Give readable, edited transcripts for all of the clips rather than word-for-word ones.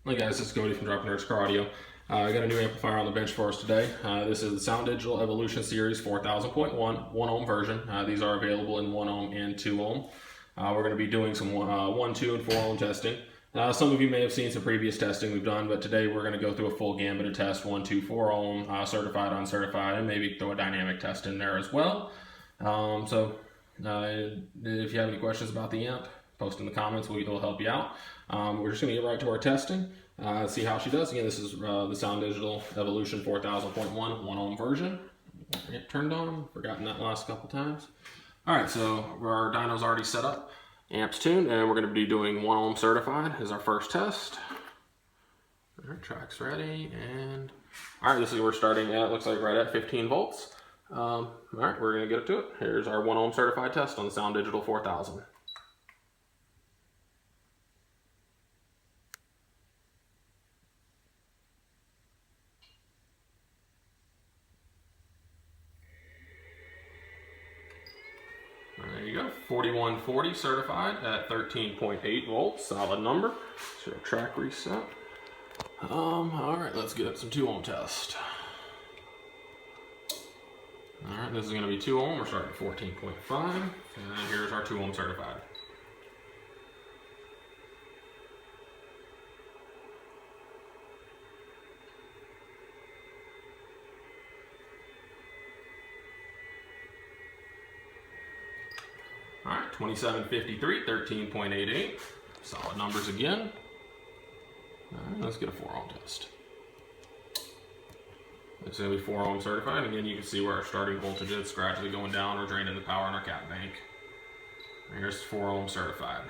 Hey guys, this is Cody from Dropping Nerds Car Audio. I got a new amplifier on the bench for us today. This is the SounDigital Evolution Series 4000.1 1 ohm version. These are available in 1 ohm and 2 ohm. We're going to be doing some 1, 2, and 4 ohm testing. Some of you may have seen some previous testing we've done, but today we're going to go through a full gambit of tests: 1, 2, 4 ohm, certified, uncertified, and maybe throw a dynamic test in there as well. If you have any questions about the amp, post in the comments. We'll help you out. We're just going to get right to our testing, see how she does. Again, this is the SounDigital Evolution 4000.1 1 ohm version. Get turned on. Forgotten that last couple times. All right, so our dyno's already set up. Amp's tuned, and we're going to be doing 1 ohm certified as our first test. All right, track's ready, and all right, this is we're starting at, looks like right at 15 volts. All right, we're going to get to it. Here's our 1 ohm certified test on the SounDigital 4000. There you go, 4140 certified at 13.8 volts, solid number. So track reset. All right, let's get up some 2 ohm test. All right, this is going to be 2 ohm. We're starting at 14.5, and here's our 2 ohm certified. All right, 2753, 13.88, solid numbers again. All right, let's get a 4 ohm test. It's going to be 4 ohm certified. Again, you can see where our starting voltage is gradually going down. We're draining the power in our cap bank. And here's 4 ohm certified.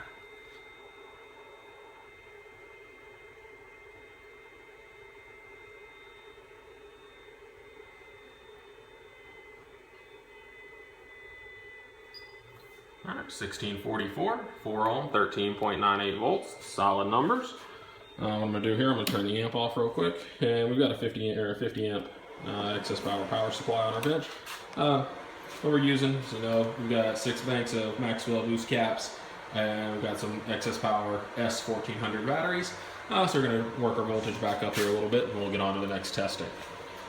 All right, 1644, 4 ohm, 13.98 volts, solid numbers. What I'm going to do here, I'm going to turn the amp off real quick, and we've got a 50 amp excess power supply on our bench. What we're using is, we've got 6 banks of Maxwell loose caps, and we've got some excess power S1400 batteries. So we're going to work our voltage back up here a little bit, and we'll get on to the next testing.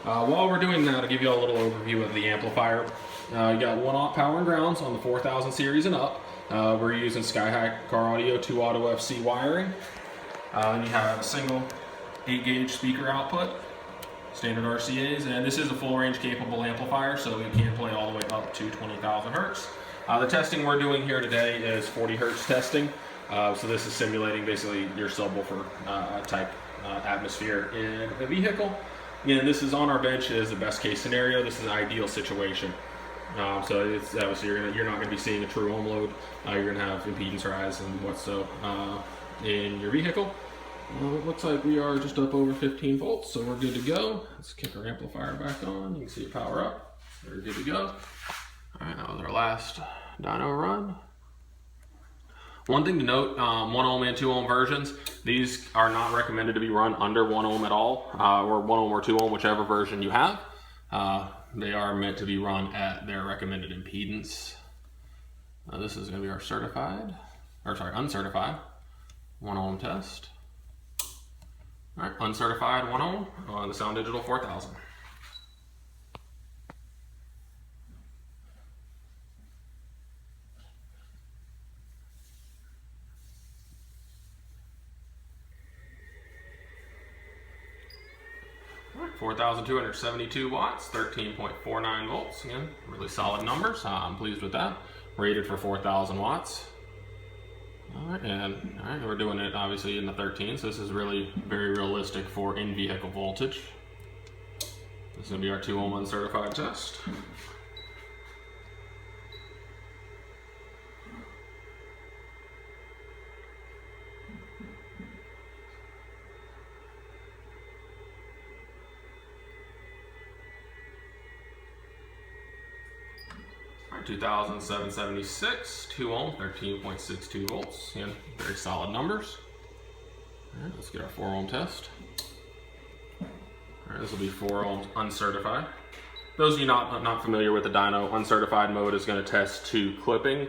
While we're doing that, I'll give you all a little overview of the amplifier. You got 1 aught power and grounds on the 4000 series and up. We're using Sky-High Car Audio 2 Auto FC wiring. And you have a single 8 gauge speaker output, standard RCAs, and this is a full range capable amplifier, so we can play all the way up to 20,000 hertz. The testing we're doing here today is 40 hertz testing. So this is simulating basically your subwoofer type atmosphere in a vehicle. Again, this is on our bench as the best case scenario. This is an ideal situation. So it's obviously you're not going to be seeing a true ohm load. You're going to have impedance rise and what's so in your vehicle. It looks like we are just up over 15 volts, so we're good to go. Let's kick our amplifier back on. You can see it power up. We're good to go. All right, that was our last dyno run. One thing to note, 1 ohm and 2 ohm versions, these are not recommended to be run under 1 ohm at all, or 1 ohm or 2 ohm, whichever version you have. They are meant to be run at their recommended impedance. This is going to be our uncertified 1 ohm test. All right, uncertified 1 ohm on the SounDigital 4000. All right, 4,272 watts, 13.49 volts. Again, really solid numbers. I'm pleased with that. Rated for 4,000 watts. All right, we're doing it obviously in the 13, so this is really very realistic for in-vehicle voltage. This is going to be our 2 ohm uncertified test. All right, 2,776, 2 ohm, 13.62 volts. Again, very solid numbers. All right, let's get our 4 ohm test. All right, this will be 4 ohms uncertified. Those of you not familiar with the dyno, uncertified mode is going to test to clipping.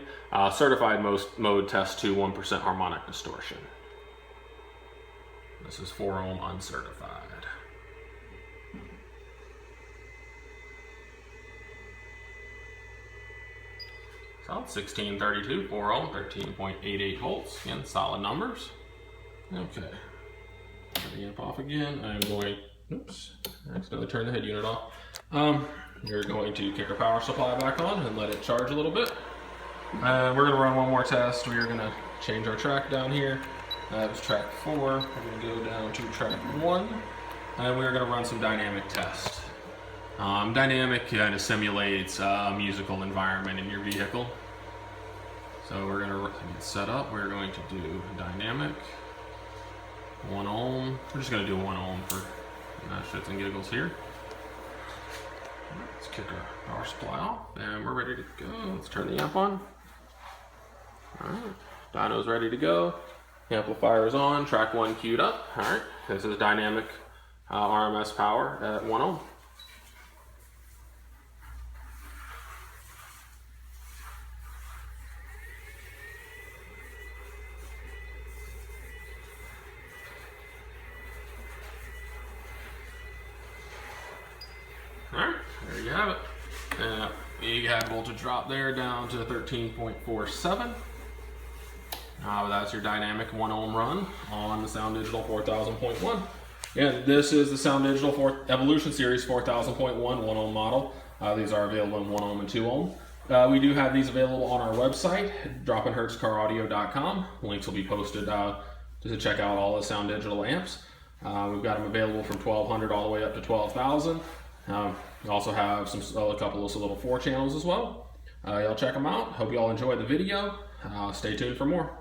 Certified mode tests to 1% harmonic distortion. This is 4 ohm uncertified. So 1632, 4 ohm, 13.88 volts. Again, solid numbers. Okay. Turn the amp off again. I'm going, oops, I accidentally turned the head unit off. You're going to kick our power supply back on and let it charge a little bit. We're going to run one more test. We are going to change our track down here. That was track 4. We're going to go down to track 1. And we're going to run some dynamic tests. Dynamic kind of simulates a musical environment in your vehicle. So we're going to get set up. We're going to do dynamic, 1 ohm. We're just going to do 1 ohm for shits and giggles here. Let's kick our power supply off, and we're ready to go. Let's turn the amp on. All right, dyno's ready to go. Amplifier is on. Track 1 queued up. All right, this is dynamic RMS power at 1 ohm. Alright, there you have it. You had voltage drop there down to 13.47. That's your dynamic 1 ohm run on the SounDigital 4000.1. Again, this is the SounDigital Evolution Series 4000.1 1 ohm model. These are available in 1 ohm and 2 ohm. We do have these available on our website, dropinhertzcaraudio.com. Links will be posted to check out all the SounDigital amps. We've got them available from 1200 all the way up to 12,000. We also have a couple of little 4 channels as well. Y'all check them out. Hope you all enjoyed the video. Stay tuned for more.